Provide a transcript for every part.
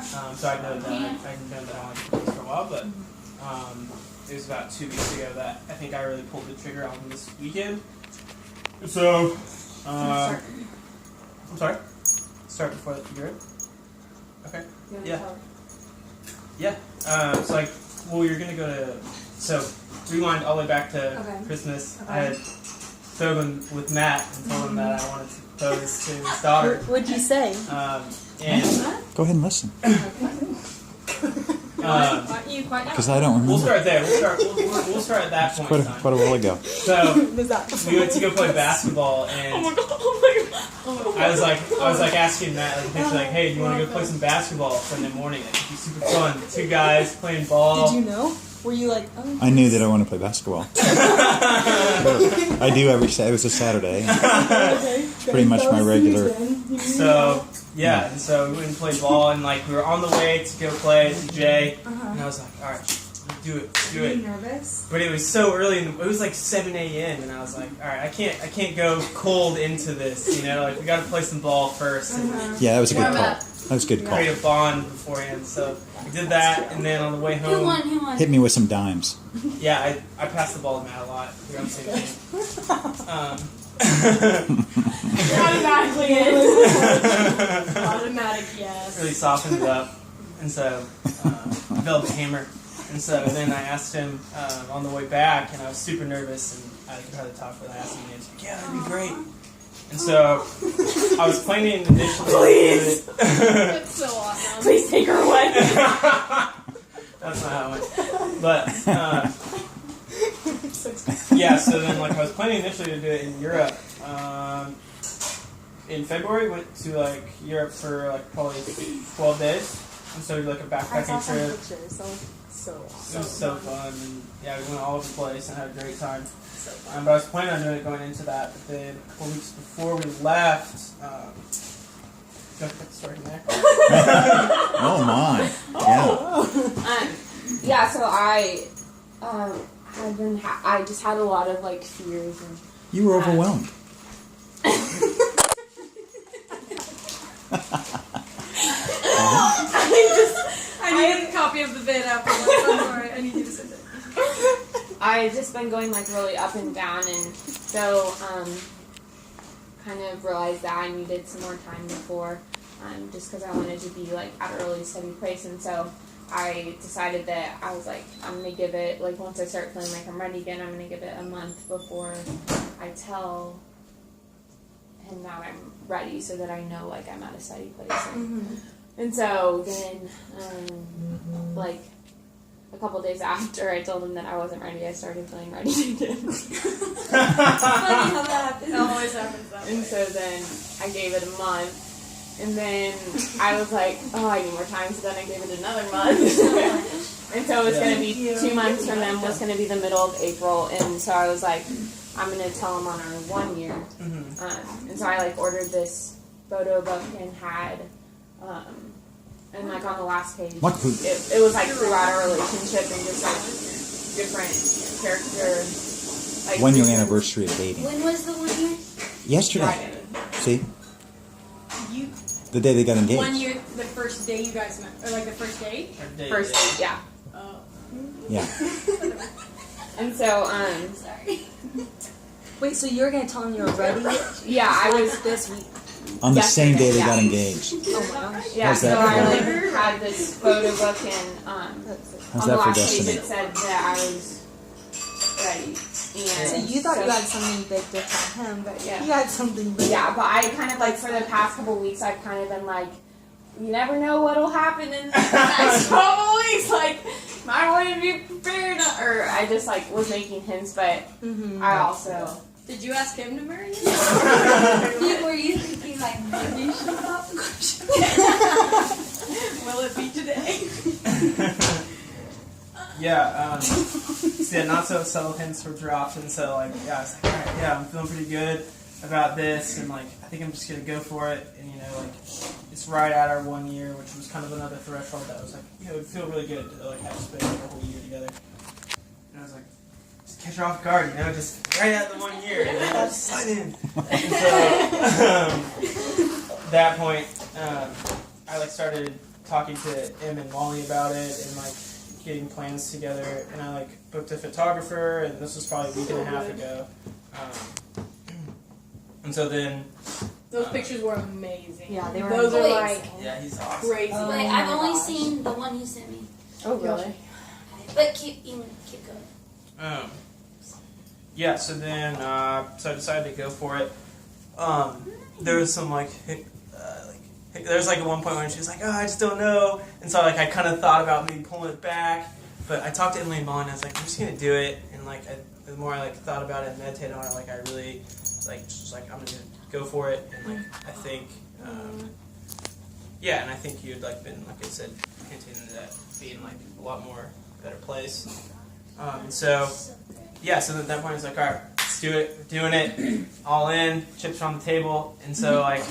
So I know that I wanted to play for a while, but it was about 2 weeks ago that I think I really pulled the trigger on this weekend. So, I'm sorry. Start before that. You're good? Okay. Yeah. So like, well, you're gonna go to. So rewind all the way back to Christmas. I had spoken with Matt and told him that I wanted to propose to his daughter. What'd you say? And go ahead and listen. Because I don't remember. We'll start there. We'll start at that point. Quite a while ago. So we went to go play basketball, and I was like asking Matt, like, hey, do you want to go play some basketball Sunday morning? It'd be super fun. 2 guys playing ball. Did you know? Were you like, oh? I knew that I wanted to play basketball. I do every Saturday. It was a Saturday. It's pretty much my regular. So yeah, and so we went and played ball, and like we were on the way to go play to Jay, and I was like, all right, do it. Were you nervous? But it was so early, it was like 7 a.m. and I was like, all right, I can't go cold into this, like we got to play some ball first. And yeah, that was a good call. That was a good call. Create a bond beforehand, so we did that, and then on the way home, Who won? Hit me with some dimes. Yeah, I passed the ball to Matt a lot. We're on the same team. Automatically Automatic yes. Really softened it up, and so developed a hammer. And so then I asked him on the way back, and I was super nervous, and I could hardly talk, but I asked him, and he was like, yeah, that'd be great. And so I was planning initially. Please! That's so awesome. Please take her away. That's not how it went. But, yeah, so then like I was planning initially to do it in Europe. In February, went to like Europe for like probably 12 days. And so we did like a backpacking trip. Pictures, so awesome. It was so fun, and yeah, we went all over the place and had a great time. But I was planning on doing it going into that, but then a couple weeks before we left, do you want to put the story in there? Oh my! Yeah. Yeah. So I I just had a lot of like fears and. You were overwhelmed. I need a copy of the vid afterwards. I'm sorry. I need you to send it. I had just been going like really up and down, and so kind of realized that I needed some more time before, just because I wanted to be like at a really steady place, and so I decided that I was like, I'm gonna give it like once I start feeling like I'm ready again, I'm gonna give it a month before I tell him that I'm ready, so that I know like I'm at a steady place. And so then, like, a couple days after I told him that I wasn't ready, I started feeling ready again. Funny how that happens. It always happens that way. And so then I gave it a month. And then I was like, oh, I need more time. So then I gave it another month. And so it was going to be 2 months from then, was going to be the middle of April. And so I was like, I'm going to tell him on our 1 year. And so I, like, ordered this photo book and had... and like on the last page, it was like throughout our relationship and just like different character. Like 1 year anniversary of dating. When was the 1 year? Yesterday. See? The day they got engaged. 1 year, the first day you guys met, or like the first date? First date, yeah. Oh. Yeah. And so, Sorry. Wait, so you're gonna tell him you're ready? yeah, I was This week. On the same day they yeah. got engaged. Oh my gosh. Yeah, How's so that I for like had this photo book and How's on that the for last page destiny? it said that I was ready. And So you thought you had something big to tell him, but Yeah. you had something big. Yeah, but I kind of like for the past couple weeks I've kind of been like, you never know what'll happen in the next couple weeks. Like, I wouldn't be prepared, or I just like was making hints, but I also. Did you ask him to marry you? Were you thinking like maybe you should pop the question? Will it be today? Yeah, so yeah, not so subtle hints were dropped, and so like, yeah, I was like, all right, yeah, I'm feeling pretty good about this, and like, I think I'm just gonna go for it, and like, it's right at our 1 year, which was kind of another threshold that was like, it would feel really good to like have to spend like a whole year together, and I was like, just catch her off guard, just right at the 1 year, and then just slide in, and so, that point, I like started talking to Em and Molly about it and like getting plans together. And I like booked a photographer, and this was probably a week and a half ago. And so then, Those pictures were amazing. Yeah, they were Those are amazing. like yeah, he's awesome. crazy. Oh Like, my I've only gosh. seen the one you sent me. Oh, really? But keep going. Yeah, so then, so I decided to go for it. There was some there was like at one point when she was like, "Oh, I just don't know," and so like I kind of thought about maybe pulling it back, but I talked to Emily and Molly, and I was like, "I'm just gonna do it," and like the more I like thought about it and meditated on it, like I really like just like I'm gonna go for it, and like I think, yeah, and I think you'd like been like I said, hinting at being like a lot more better place, and so. Yeah, so at that point it's like, all right, let's do it. We're doing it. All in. Chips are on the table. And so, like,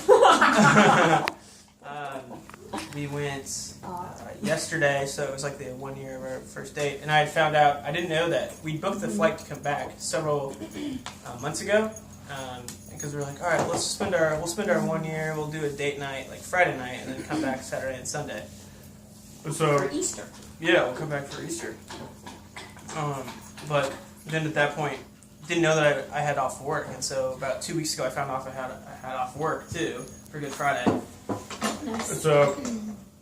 we went yesterday, so it was like the 1 year of our first date. And I had found out, I didn't know that. We booked the flight to come back several months ago. Because we were like, all right, we'll spend our 1 year. We'll do a date night, like Friday night, and then come back Saturday and Sunday. So, For Easter. yeah, we'll come back for Easter. But then at that point, didn't know that I had off work, and so about 2 weeks ago I found off I had off work too for Good Friday. Nice. So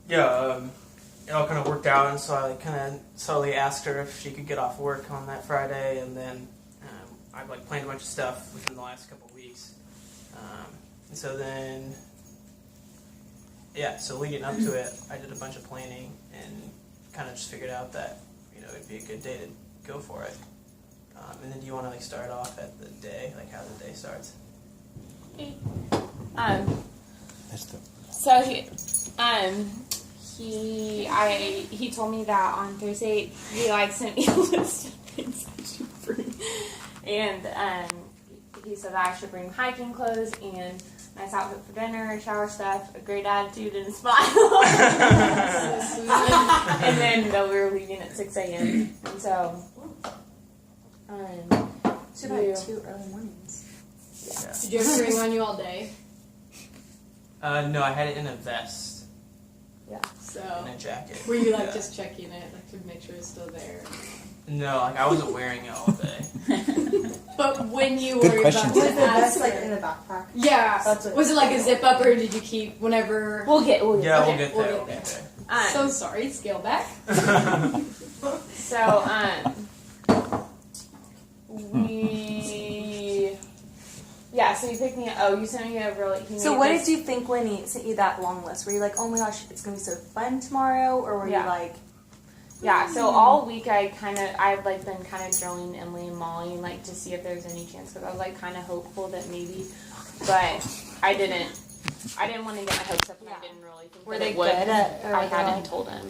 yeah, it all kind of worked out, and so I like, kind of slowly asked her if she could get off work on that Friday, and then I've like planned a bunch of stuff within the last couple of weeks, and so then yeah, so leading up to it, I did a bunch of planning and kind of just figured out that it'd be a good day to go for it. And then do you want to like start off at the day, like how the day starts? That's the So he told me that on Thursday he like sent me a list of things I should bring, and he said that I should bring hiking clothes and nice outfit for dinner, shower stuff, a great attitude, and a smile. And then we were leaving at 6 a.m. And so Should I have 2 early mornings? Yeah. Did you have a ring on you all day? No, I had it in a vest So and a jacket. were you like Yeah. just checking it, like to make sure it's still there? No, like I wasn't wearing it all day. But when you Good were question. about to Was the vest ask like her- in the backpack? Yeah. That's what- Was it like a zip up, or did you keep whenever? we'll get Yeah, Okay, we'll get we'll there. get We'll get there. So sorry, scale back. So so you picked me up. Oh, you sent me a really. So what did you think when he sent you that long list? Were you like, oh my gosh, it's going to be so fun tomorrow? Or were Yeah. you like... Yeah, so all week I've like been kind of drilling Emily and Molly like to see if there's any chance, because I was like kind of hopeful that maybe, but I didn't want to get my hopes up, and I didn't really think Were that they it would. good at... I hadn't told him.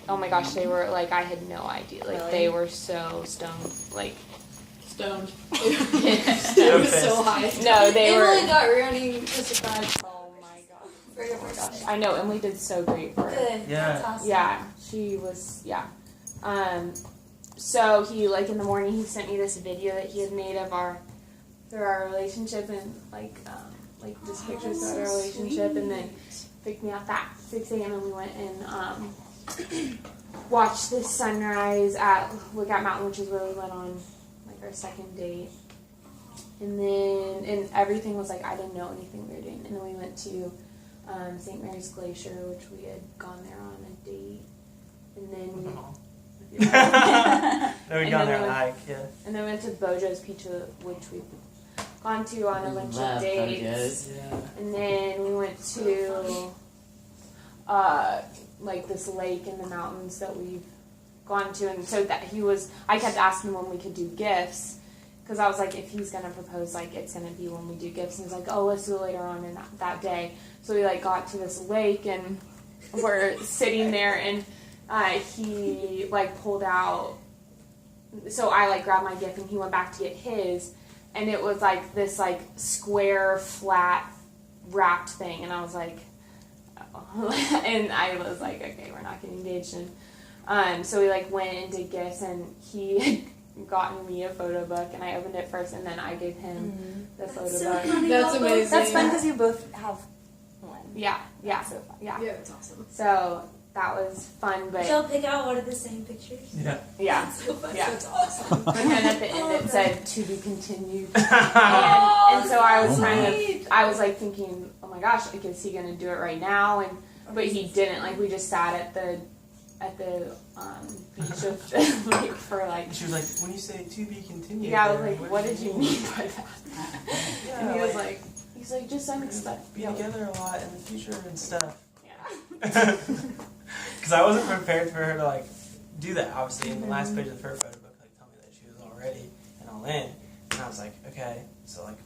Oh my gosh, they were like, I had no idea. Like Really? they were so stoned. Like Stoned. Okay. It was so high. no, they Emily were. got running a surprise. Oh my gosh. Oh my gosh. I know Emily did so great for her. Good. Yeah. That's awesome. Yeah, she was, yeah. So he, like, in the morning, he sent me this video that he had made of our relationship, and, like just pictures of our relationship, and then picked me up at 6 a.m. and we went and, watched the sunrise at Lookout Mountain, which is where we went on, like, our second date. And then, and everything was, like, I didn't know anything we were doing. And then we went to, St. Mary's Glacier, which we had gone there on a date. And then we... No, we And gone then there on we a hike, yeah. And then went to Bojo's Pizza, which we've gone to on a bunch of dates. Yeah. And then we went to like this lake in the mountains that we've gone to, and so that I kept asking him when we could do gifts, because I was like, if he's gonna propose, like it's gonna be when we do gifts. And he's like, oh, let's do it later on in that day. So we like got to this lake and we're sitting there, and he like pulled out. So I like grabbed my gift and he went back to get his, and it was like this like square flat wrapped thing, and I was like, oh. And I was like, okay, we're not getting engaged. And so we like went and did gifts, and he had gotten me a photo book, and I opened it first, and then I gave him the photo book. funny. That's amazing. That's fun because you both have one. Yeah, Yeah, So fun. yeah. Yeah, that's awesome. So that was fun, but She'll pick out one of the same pictures. Yeah. yeah. That's so funny. Yeah. That's awesome. But then at the end it said to be continued. Oh, And so I was Oh kind my. of, I was like thinking, oh my gosh, like is he gonna do it right now? And but he didn't. Like we just sat at the beach of the lake for like. And she was like, when you say to be continued. Yeah, I was then like, what did you mean by that? Yeah, And he was like, he's like, just unexpected. be together a lot in the future and stuff. Yeah. Because I wasn't prepared for her to like do that. Obviously, in the last page of her photo book, like tell me that she was all ready and all in, and I was like, okay, so like,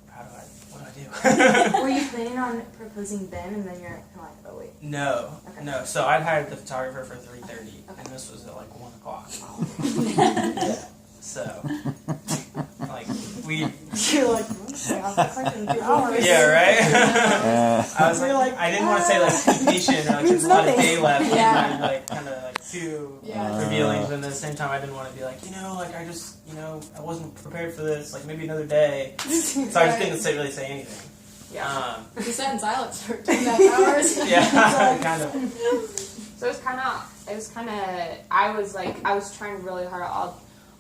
what do I do? Were you planning on proposing then, and then you're kind of like, oh wait. No, Okay. no. So I'd hired the photographer for 3:30, Okay. and this was at like 1 o'clock. Yeah. So, like, we. You're like, okay, I'll be like in 2 hours. Yeah, right. I was You're like, like, I didn't want to say like be patient or like there's a lot of nothing. day left, Yeah. and like kind of like too Yeah. revealing. But at the same time, I didn't want to be like, like I just, I wasn't prepared for this. Like maybe another day. So I just didn't really say anything. Yeah. We sat in silence for 2.5 hours. Yeah, kind of. So it was kind of, I was trying really hard.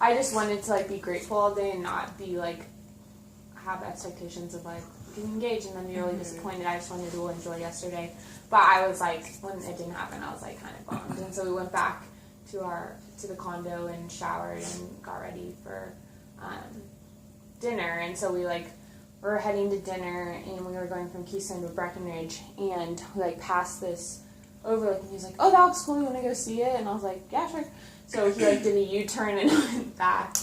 I just wanted to like be grateful all day and not be like, have expectations of like getting engaged and then be really disappointed. I just wanted to enjoy yesterday. But I was like, when it didn't happen, I was like kind of bummed. And so we went back to the condo and showered and got ready for dinner. And so we were heading to dinner and we were going from Keystone to Breckenridge and we like passed this overlook and he was like, oh, that looks cool, you want to go see it? And I was like, yeah, sure. So he like did a U-turn and went back.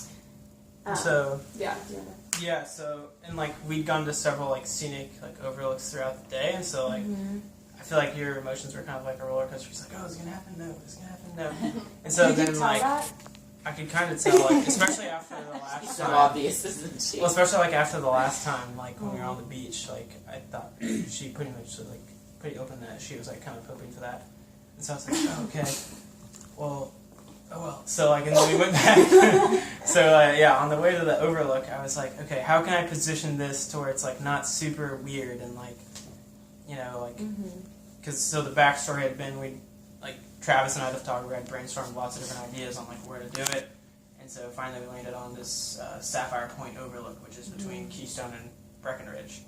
So Yeah. Do you wanna- yeah, so and like we'd gone to several like scenic like overlooks throughout the day, and so like I feel like your emotions were kind of like a roller coaster. It's like, oh, it's gonna happen, no, it's gonna happen, no. And so Did you then tell like that? I could kind of tell, like especially after the last So time. obvious, isn't she? Well, especially like after the last time, like when we were on the beach, like I thought she pretty much was like pretty open that she was like kind of hoping for that, and so I was like, oh, okay, well, oh well. So like, and then we went back. So yeah, on the way to the overlook, I was like, okay, how can I position this to where it's like not super weird and like, like, because so the backstory had been Travis and I, the photographer, had brainstormed lots of different ideas on like where to do it. And so finally we landed on this Sapphire Point overlook, which is between Keystone and Breckenridge,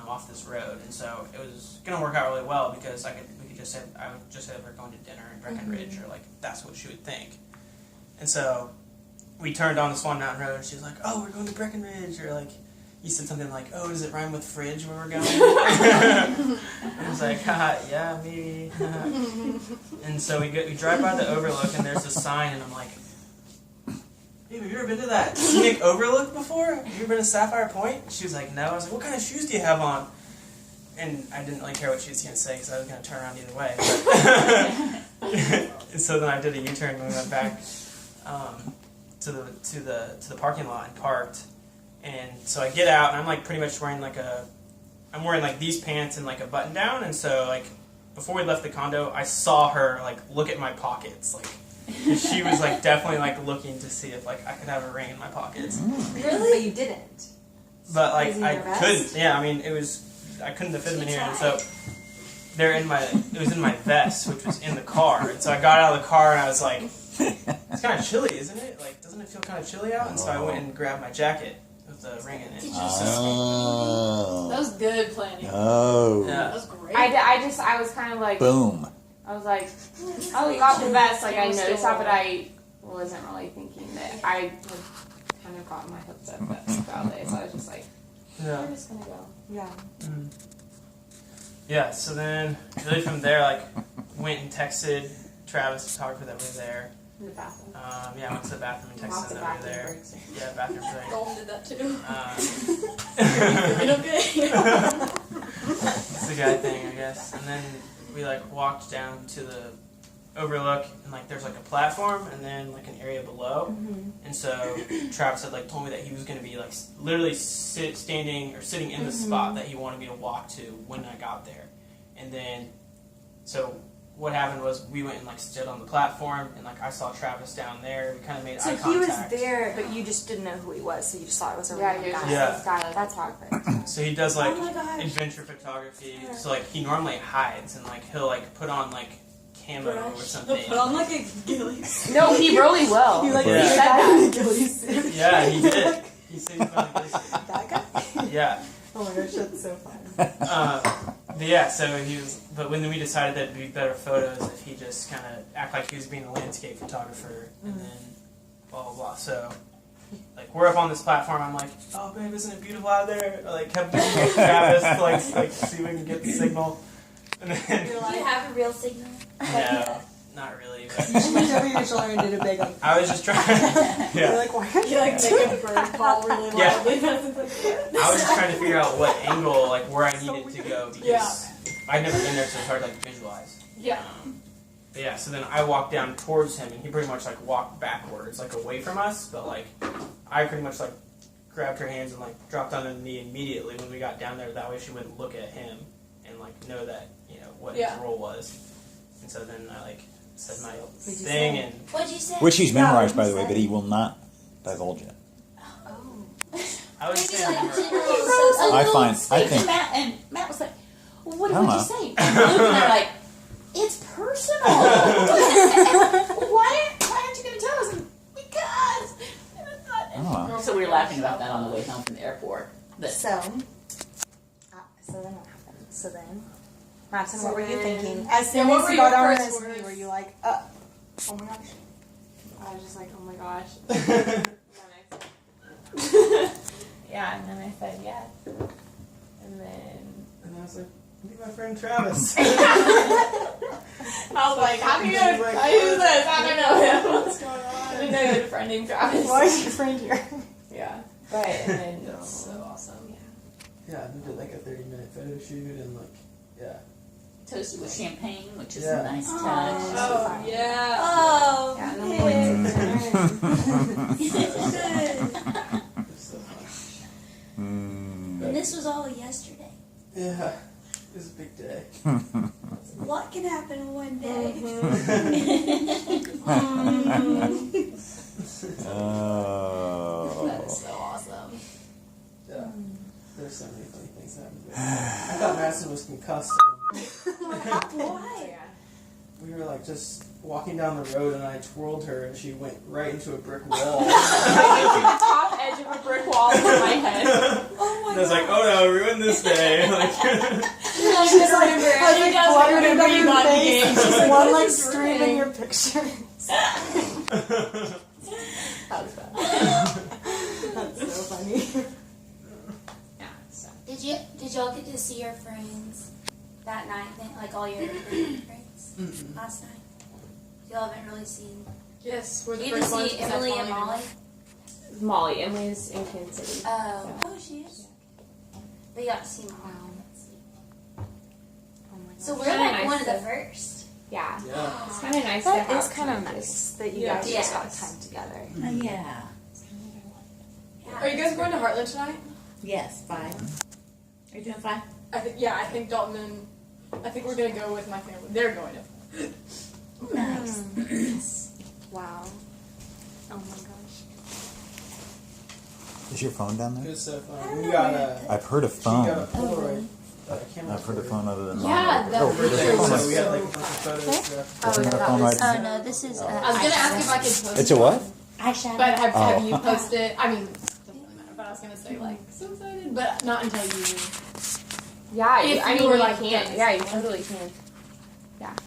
off this road. And so it was going to work out really well because I would just say that we're going to dinner in Breckenridge, or like that's what she would think. And so we turned on the Swan Mountain Road, and she was like, "Oh, we're going to Breckenridge," or like you said something like, "Oh, does it rhyme with fridge where we're going?" I was like, haha, yeah, maybe. And so we drive by the overlook, and there's a sign, and I'm like, hey, have you ever been to that scenic overlook before? Have you ever been to Sapphire Point? She was like, no. I was like, what kind of shoes do you have on? And I didn't really care what she was going to say because I was going to turn around either way. And so then I did a U-turn and we went back to the parking lot and parked. And so I get out and I'm like pretty much wearing I'm wearing like these pants and like a button down. And so like before we left the condo, I saw her like look at my pockets, like. She was like definitely like looking to see if like I could have a ring in my pockets. Really? But you didn't. But like Was it I your vest? couldn't. Yeah, I mean I couldn't have fit them in here, and so it was in my vest, which was in the car. And so I got out of the car and I was like, it's kind of chilly, isn't it? Like, doesn't it feel kind of chilly out? And so I went and grabbed my jacket with the ring in it. That was good planning. Oh. Yeah. That was great. I was kind of like, Boom. I was like, oh, we got the vest. Like I noticed that, but I wasn't really thinking that I had kind of gotten my hopes up about it. So I was just like, Yeah. we're just gonna go. Yeah. Yeah, so then really from there, like, went and texted Travis, the photographer, that we were there. In the bathroom. Yeah, I went to the bathroom and Lots texted of him that we were bathroom there. breaks. Yeah, bathroom break. Dalton did that too. Uh, Feeling okay? It's the guy thing, I guess. And then we like walked down to the overlook, and like there's like a platform, and then like an area below. And so Travis had like told me that he was going to be like literally sitting in the spot that he wanted me to walk to when I got there. And then so what happened was we went and like stood on the platform, and like I saw Travis down there. We kind of made So eye he was contact. there, but you just didn't know who he was, so you just thought it was a Yeah, random you're guy. just Yeah. this guy like That's photographer. So he does like Oh my gosh. adventure photography. So like he normally hides and like he'll like put on like camo or something. He'll put on like a ghillie. No, he really will. You like Yeah. the said guy that. in the Achilles suit. Yeah, he did. He said he found this. That guy? Yeah. Oh my gosh, that's so fun. But yeah, so he was. But when we decided that it'd be better photos if he just kind of act like he was being a landscape photographer, and then blah blah blah. So like we're up on this platform. I'm like, oh babe, isn't it beautiful out there? I like kept looking at Travis to like see if we can get the signal. And then Do you have a real signal? no, not really. But You just went over your shoulder and did a big like. I was just trying. You're Yeah. like, why are You you like make a bird call really Yeah. loudly. I was just trying to figure out what angle, like where I needed to go because Yeah. I'd never been there, so it's hard to like visualize. Yeah. But yeah, so then I walked down towards him, and he pretty much like walked backwards, like away from us. But like, I pretty much like grabbed her hands and like dropped on her knee immediately when we got down there. That way, she wouldn't look at him and like know that what Yeah. his role was. And so then I like said my you thing, say? and What'd you say? Which he's Yeah, memorized, what by you the way, say? but he will not divulge it. Oh. I was Maybe saying, like general I find- I think- And Matt was like, well, what I did don't you say? And Luke and I are like, it's personal. why aren't you going to tell us? And because. And I thought, I don't know. so we were laughing about that on the way home from the airport. But So then what happened? So then, Madison, what were you thinking? As soon what as were you your got on first his knee, words? were you like, oh my gosh? I was just like, oh my gosh. Yeah, and then I said yes. And then and I was like, meet my friend Travis. I was like, how do you know who's this? I don't know him. What's going I on? didn't know you had a friend named Travis. Why is your friend here? Yeah. But and then Yeah. so awesome. Yeah, we did like a 30-minute photo shoot, and like, yeah. toasted with champagne, which is Yeah. a nice touch. Oh, yeah. Oh, Yeah, and then we went to dinner. It's so fun. and this was all yesterday. Yeah, it was a big day. What can happen in one day? Oh. That is so awesome. Yeah, there's so many funny things happening. I thought Madison was concussed. Why? Yeah. We were like just walking down the road, and I twirled her, and she went right into a brick wall. The top edge of a brick wall over my head. Oh my And I was like, oh no, ruined this day. Like, She's like, has like does blood remember running you down got your the face. game. Just one like She's stream in grinning. your picture. That was fun. That's so funny. Yeah. So. Did y'all get to see your friends that night? Then, like all your friends last night. Y'all haven't really seen. Yes, we're the You get to first ones see besides Emily and Molly. Molly. Molly. Emily's in Kansas City. Oh, she is. But you got to see Molly. Oh my So we're Kinda like nice one of the to- first. Yeah. yeah. It's kind of nice to That have is kind of time. nice that you Yeah. guys just got Yes. time together. Yeah. Are you guys going to Heartland tonight? Yes, 5. Are you doing 5? I think Dalton and I think we're gonna go with my family. They're going to. Nice. Wow. Oh my gosh. Is your phone down It there? was so fun. We got a. I've heard a She got a phone. Polaroid. Camera I've heard a for phone other than Yeah, mine. the Oh, there's a pictures phone So are we right- had like a bunch of photos. Oh, Isn't yeah, there a that phone was. right Oh no, this is. I was gonna ask if I could post It's a what? Eyeshadow. But have Oh. you posted? I mean, doesn't really matter. But I was gonna say like so excited, but not until you. Yeah, If I you mean, were you like can. this. Yeah, you totally can. Yeah.